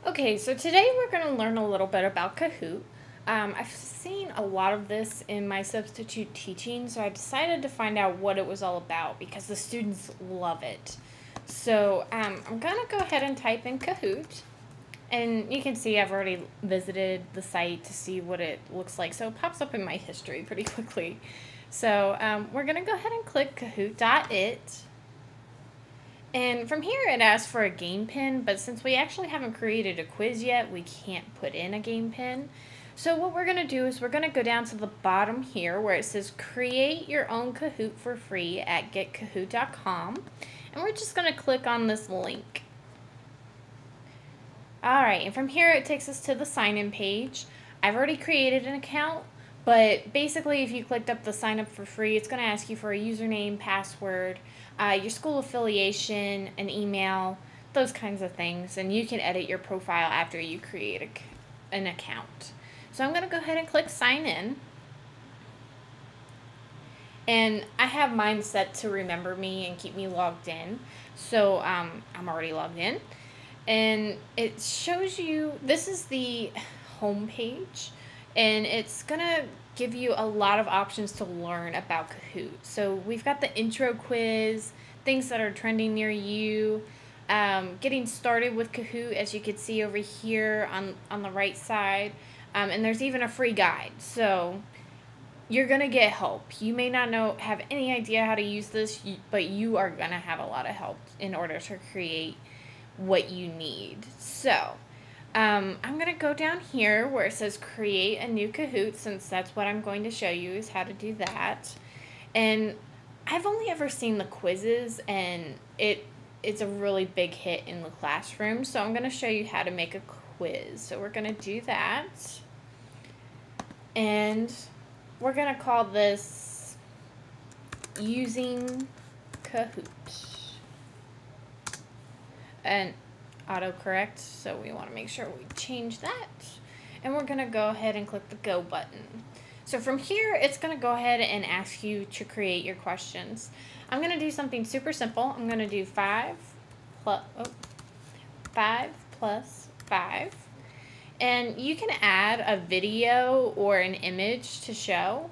Okay, so today we're going to learn a little bit about Kahoot. I've seen a lot of this in my substitute teaching, so I decided to find out what it was all about because the students love it. So I'm going to go ahead and type in Kahoot, and you can see I've already visited the site to see what it looks like, so it pops up in my history pretty quickly. So we're going to go ahead and click Kahoot.it. And from here it asks for a game pin, but since we actually haven't created a quiz yet, we can't put in a game pin. So what we're going to do is we're going to go down to the bottom here where it says create your own Kahoot for free at getkahoot.com. And we're just going to click on this link. Alright, and from here it takes us to the sign-in page. I've already created an account, but basically if you clicked up the sign up for free, it's going to ask you for a username, password, your school affiliation, an email, those kinds of things, and you can edit your profile after you create an account. So I'm going to go ahead and click sign in. And I have mine set to remember me and keep me logged in. So I'm already logged in. And it shows you, this is the home page, and it's going to give you a lot of options to learn about Kahoot. So we've got the intro quiz, things that are trending near you, getting started with Kahoot, as you can see over here on the right side. And there's even a free guide. So you're going to get help. You may not have any idea how to use this, but you are going to have a lot of help in order to create what you need. So I'm going to go down here where it says create a new Kahoot, since that's what I'm going to show you is how to do that. And I've only ever seen the quizzes, and it's a really big hit in the classroom. So I'm going to show you how to make a quiz. So we're going to do that. And we're going to call this using Kahoot. And autocorrect, so we want to make sure we change that. And we're going to go ahead and click the go button. So from here, it's going to go ahead and ask you to create your questions. I'm going to do something super simple. I'm going to do 5 plus 5. And you can add a video or an image to show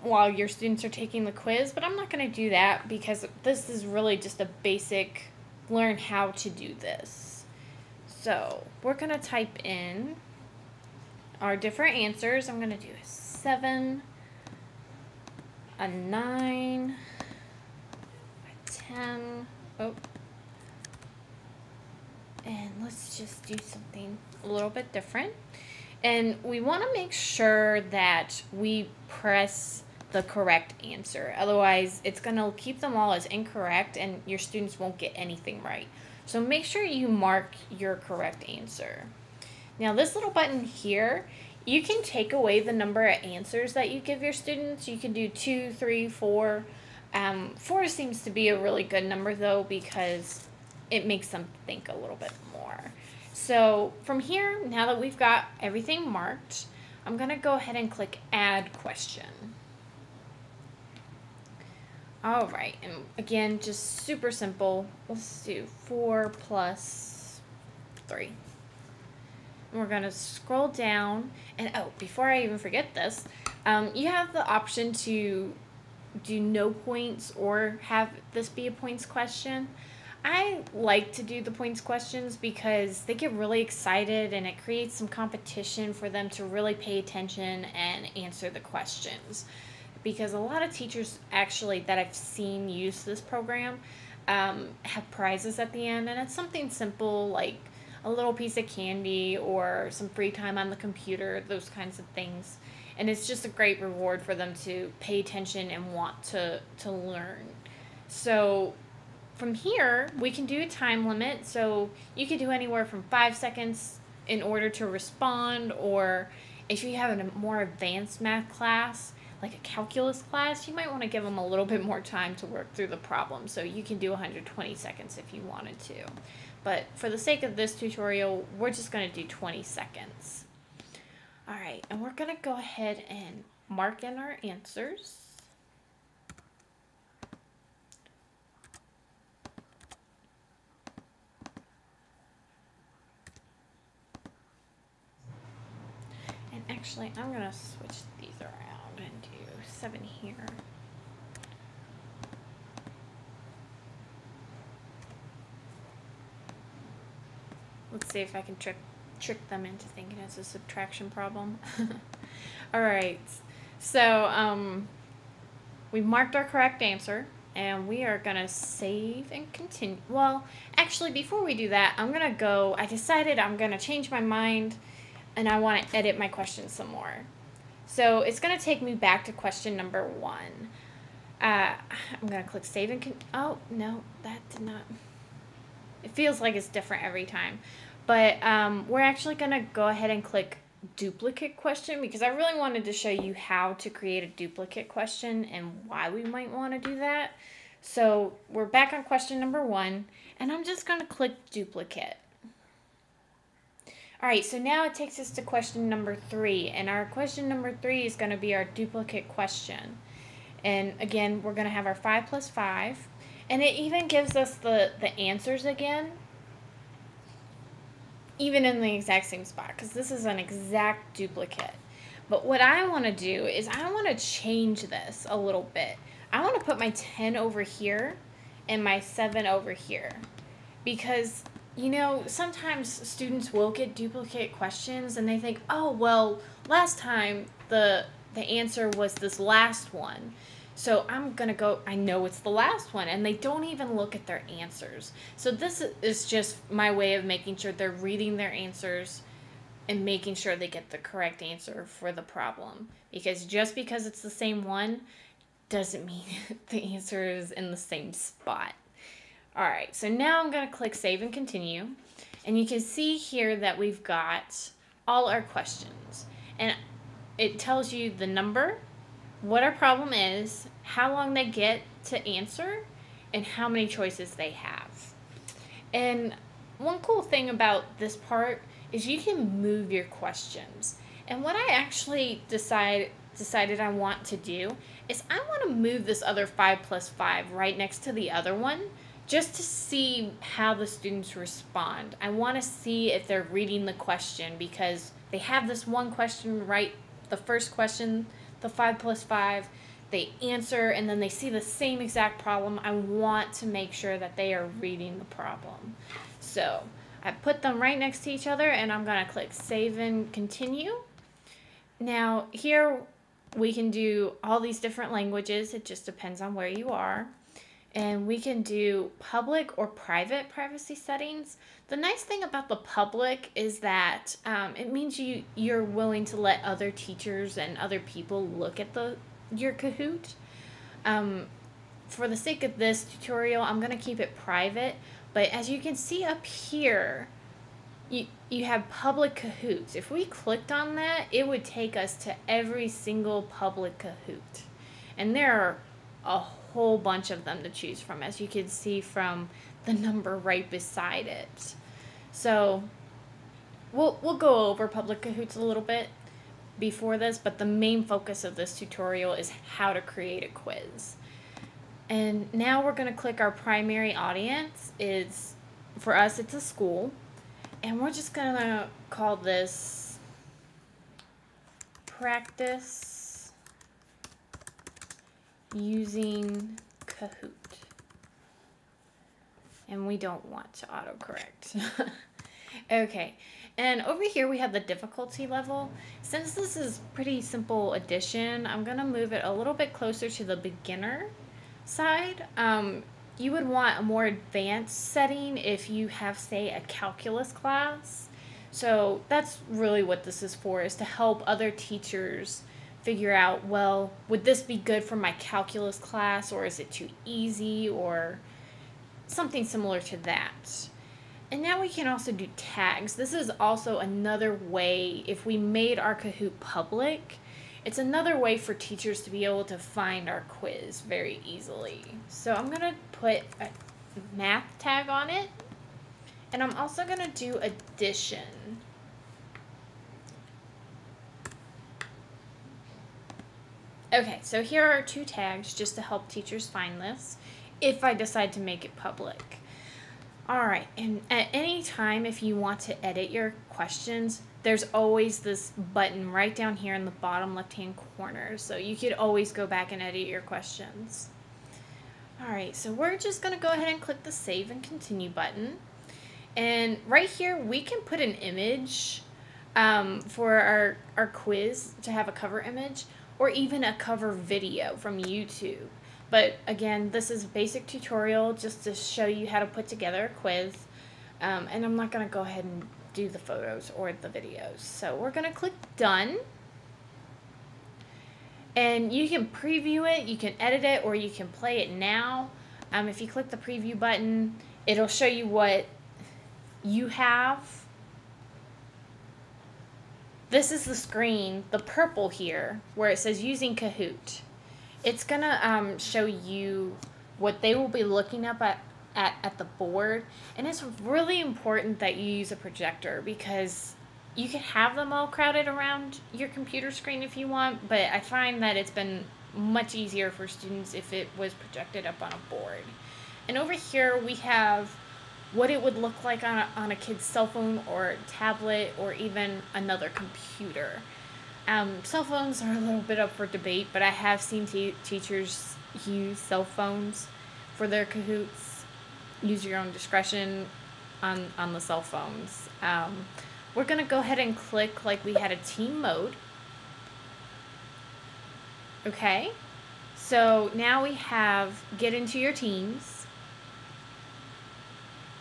while your students are taking the quiz, but I'm not going to do that because this is really just a basic learn how to do this. So we're going to type in our different answers. I'm going to do a 7, a 9, a 10, and let's just do something a little bit different. And we want to make sure that we press the correct answer. Otherwise, it's going to keep them all as incorrect and your students won't get anything right. So make sure you mark your correct answer. Now this little button here, you can take away the number of answers that you give your students. You can do 2, 3, 4. 4 seems to be a really good number though, because it makes them think a little bit more. So from here, now that we've got everything marked, I'm going to go ahead and click add question. Alright, and again, just super simple. Let's do 4 plus 3. And we're going to scroll down, and before I even forget this, you have the option to do no points or have this be a points question. I like to do the points questions because they get really excited and it creates some competition for them to really pay attention and answer the questions. Because a lot of teachers actually that I've seen use this program have prizes at the end, and it's something simple like a little piece of candy or some free time on the computer, those kinds of things. And it's just a great reward for them to pay attention and want to learn. So from here, we can do a time limit. So you could do anywhere from 5 seconds in order to respond, or if you have a more advanced math class, like a calculus class, you might want to give them a little bit more time to work through the problem. So you can do 120 seconds if you wanted to. But for the sake of this tutorial, we're just going to do 20 seconds. Alright, and we're going to go ahead and mark in our answers. actually, I'm going to switch these around and do 7 here. Let's see if I can trick them into thinking it's a subtraction problem. All right. So we marked our correct answer, and we are going to save and continue. Well, actually, before we do that, I decided I'm going to change my mind, and I want to edit my question some more. So it's going to take me back to question number 1. I'm going to click save and oh, no, that did not. It feels like it's different every time. But we're actually going to go ahead and click duplicate question, because I really wanted to show you how to create a duplicate question and why we might want to do that. So we're back on question number 1, and I'm just going to click duplicate. All right, so now it takes us to question number 3, and our question number 3 is going to be our duplicate question. And again, we're going to have our 5 plus 5, and it even gives us the answers again, even in the exact same spot, because this is an exact duplicate. But what I want to do is I want to change this a little bit. I want to put my 10 over here and my 7 over here, because, you know, sometimes students will get duplicate questions and they think, oh, well, last time the answer was this last one. So I'm going to go, I know it's the last one, and they don't even look at their answers. So this is just my way of making sure they're reading their answers and making sure they get the correct answer for the problem. Because just because it's the same one doesn't mean the answer is in the same spot. All right, so now I'm going to click save and continue. And you can see here that we've got all our questions. And it tells you the number, what our problem is, how long they get to answer, and how many choices they have. And one cool thing about this part is you can move your questions. And what I actually decided I want to do is I want to move this other 5 plus 5 right next to the other one, just to see how the students respond. I want to see if they're reading the question, because they have this one question right, the first question, the 5 plus 5, they answer, and then they see the same exact problem. I want to make sure that they are reading the problem. So I put them right next to each other, and I'm going to click save and continue. Now here we can do all these different languages. It just depends on where you are. And we can do public or private privacy settings. The nice thing about the public is that it means you're willing to let other teachers and other people look at your Kahoot. For the sake of this tutorial, I'm going to keep it private. But as you can see up here, you have public Kahoots. If we clicked on that, it would take us to every single public Kahoot. And there are a whole bunch of them to choose from, as you can see from the number right beside it. So we'll go over public Kahoots a little bit before this, but the main focus of this tutorial is how to create a quiz. And now we're going to click our primary audience. For us, it's a school, and we're just going to call this practice using Kahoot. And we don't want to autocorrect. Okay, and over here we have the difficulty level. Since this is pretty simple addition, I'm going to move it a little bit closer to the beginner side. You would want a more advanced setting if you have, say, a calculus class. So that's really what this is for, is to help other teachers figure out, well, would this be good for my calculus class, or is it too easy, or something similar to that. And now we can also do tags. This is also another way, if we made our Kahoot public, it's another way for teachers to be able to find our quiz very easily. So I'm going to put a math tag on it, and I'm also going to do addition. Okay, so here are 2 tags just to help teachers find this if I decide to make it public. All right, and at any time, if you want to edit your questions, there's always this button right down here in the bottom left-hand corner. So you could always go back and edit your questions. All right, so we're just gonna go ahead and click the Save and Continue button. And right here, we can put an image for our quiz to have a cover image, or even a cover video from YouTube. But again, this is a basic tutorial just to show you how to put together a quiz. And I'm not going to go ahead and do the photos or the videos. So we're going to click Done. And you can preview it, you can edit it, or you can play it now. If you click the preview button, it'll show you what you have. This is the screen, the purple here, where it says using Kahoot. It's gonna show you what they will be looking up at the board. And it's really important that you use a projector, because you can have them all crowded around your computer screen if you want, but I find that it's been much easier for students if it was projected up on a board. And over here we have what it would look like on a kid's cell phone or tablet or even another computer. Cell phones are a little bit up for debate, but I have seen teachers use cell phones for their Kahoots. Use your own discretion on the cell phones. We're going to go ahead and click like we had a team mode. Okay, so now we have get into your teams.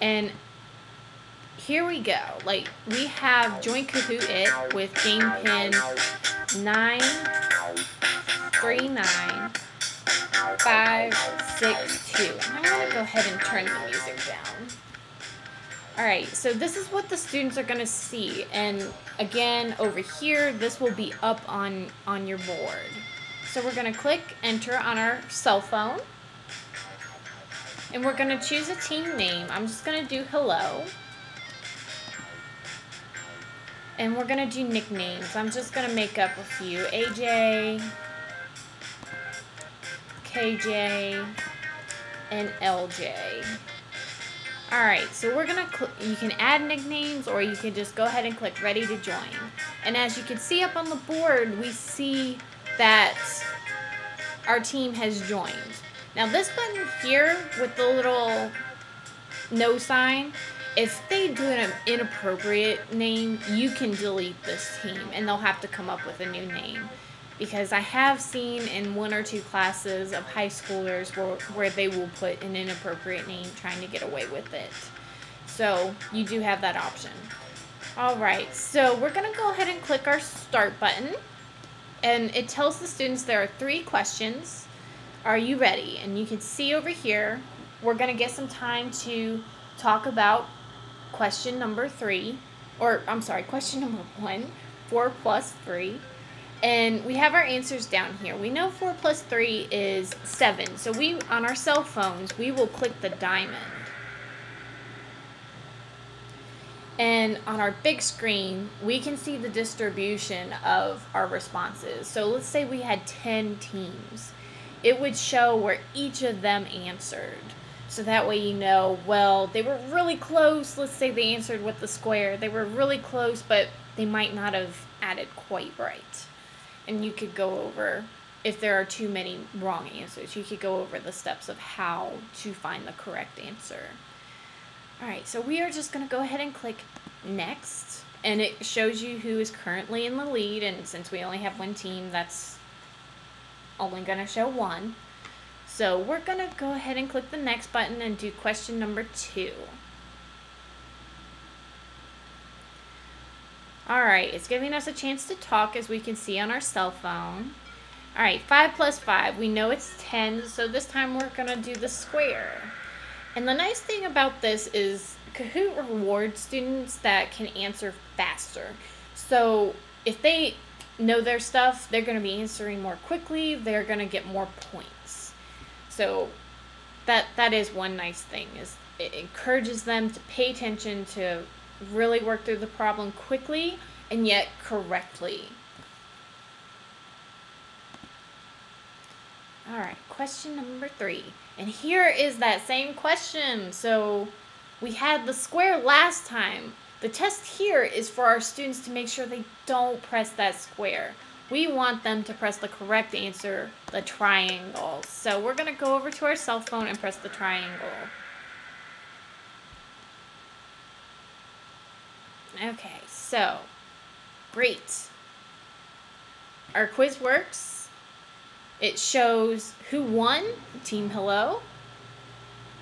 And here we go. Like, we have join Kahoot it with game pin 939562. I'm going to go ahead and turn the music down. Alright, so this is what the students are going to see. And again, over here, this will be up on your board. So we're going to click enter on our cell phone. And we're going to choose a team name. I'm just going to do hello. And we're going to do nicknames. I'm just going to make up a few. AJ, KJ, and LJ. Alright, so we're going to, you can add nicknames, or you can just go ahead and click ready to join. And as you can see up on the board, we see that our team has joined. Now this button here with the little no sign, if they do an inappropriate name, you can delete this team and they'll have to come up with a new name. Because I have seen in 1 or 2 classes of high schoolers where they will put an inappropriate name trying to get away with it. So you do have that option. Alright, so we're going to go ahead and click our start button. And it tells the students there are 3 questions. Are you ready? And you can see over here, we're going to get some time to talk about question number 3. Or, I'm sorry, question number 1. 4 plus 3. And we have our answers down here. We know 4 plus 3 is 7. So we, on our cell phones, we will click the diamond. And on our big screen, we can see the distribution of our responses. So let's say we had 10 teams. It would show where each of them answered. So that way you know, well, they were really close. Let's say they answered with the square. They were really close, but they might not have added quite right. And you could go over, if there are too many wrong answers, you could go over the steps of how to find the correct answer. Alright, so we are just going to go ahead and click next. And it shows you who is currently in the lead. And since we only have 1 team, that's only going to show 1. So we're going to go ahead and click the next button and do question number 2. Alright, it's giving us a chance to talk, as we can see on our cell phone. Alright, 5 plus 5. We know it's 10, so this time we're going to do the square. And the nice thing about this is Kahoot rewards students that can answer faster. So if they know their stuff, they're going to be answering more quickly. They're going to get more points. So that is one nice thing, is it encourages them to pay attention, to really work through the problem quickly and yet correctly. Alright, question number 3. And here is that same question. So We had the square last time. The test here is for our students to make sure they don't press that square. We want them to press the correct answer, the triangle. So we're going to go over to our cell phone and press the triangle. Okay, so great. Our quiz works. It shows who won, Team Hello.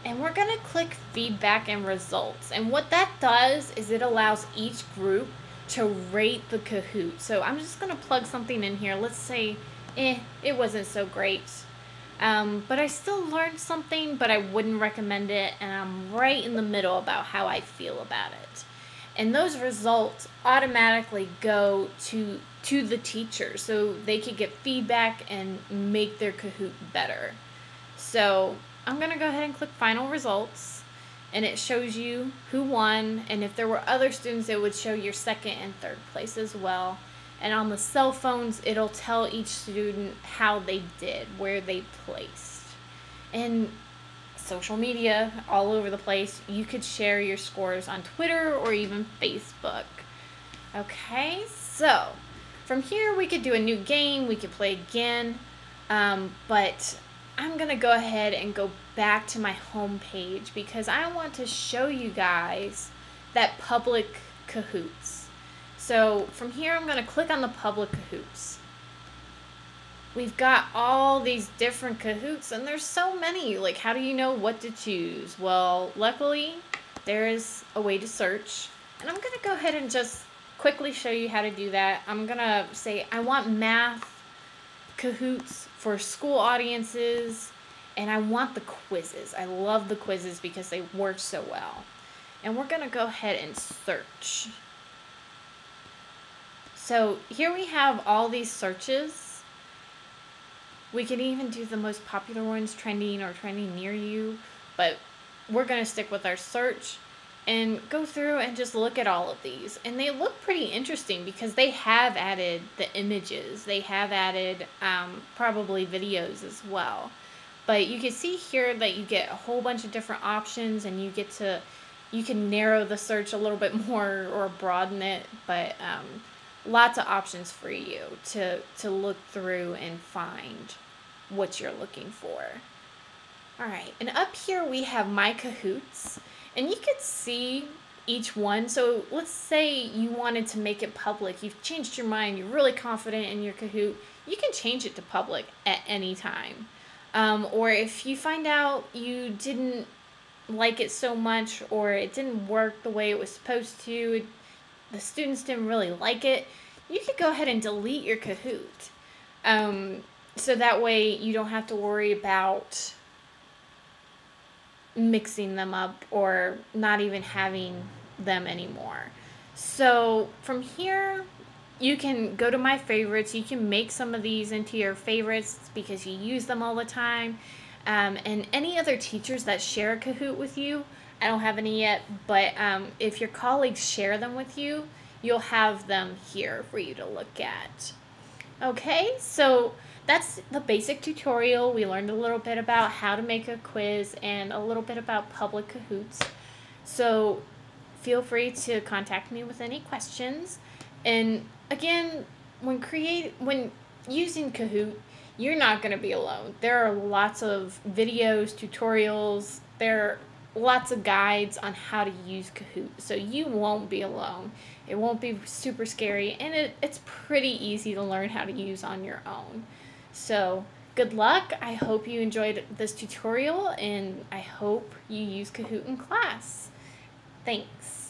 And we're going to click feedback and results. And what that does is it allows each group to rate the Kahoot. So I'm just going to plug something in here. Let's say, it wasn't so great. But I still learned something, but I wouldn't recommend it. And I'm right in the middle about how I feel about it. And those results automatically go to the teacher so they can get feedback and make their Kahoot better. So I'm going to go ahead and click final results, and it shows you who won, and if there were other students it would show your second and third place as well. And on the cell phones it'll tell each student how they did, where they placed. And social media all over the place, you could share your scores on Twitter or even Facebook. Okay, so from here we could do a new game, we could play again, but I'm going to go ahead and go back to my home page because I want to show you guys that public Kahoots. So from here I'm going to click on the public Kahoots. We've got all these different Kahoots and there's so many. Like, how do you know what to choose? Well, luckily there is a way to search, and I'm going to go ahead and just quickly show you how to do that. I'm going to say I want math Kahoots for school audiences, and I want the quizzes. I love the quizzes because they work so well. And we're going to go ahead and search. So here we have all these searches. We can even do the most popular ones, trending or trending near you, but we're going to stick with our search and go through and just look at all of these. And they look pretty interesting because they have added the images. They have added probably videos as well. But you can see here that you get a whole bunch of different options, and you can narrow the search a little bit more or broaden it, but lots of options for you to look through and find what you're looking for. All right, and up here we have My Kahoots. And you could see each one. So let's say you wanted to make it public. You've changed your mind. You're really confident in your Kahoot. You can change it to public at any time. Or if you find out you didn't like it so much, or it didn't work the way it was supposed to, the students didn't really like it, you could go ahead and delete your Kahoot. So that way you don't have to worry about mixing them up or not even having them anymore. So from here you can go to my favorites. You can make some of these into your favorites because you use them all the time. And any other teachers that share a Kahoot with you, I don't have any yet, but if your colleagues share them with you, you'll have them here for you to look at. Okay, so that's the basic tutorial. We learned a little bit about how to make a quiz and a little bit about public Kahoots. So feel free to contact me with any questions. And again, when using Kahoot, you're not going to be alone. There are lots of videos, tutorials, there are lots of guides on how to use Kahoot. So you won't be alone. It won't be super scary, and it's pretty easy to learn how to use on your own. So good luck. I hope you enjoyed this tutorial, and I hope you use Kahoot in class. Thanks.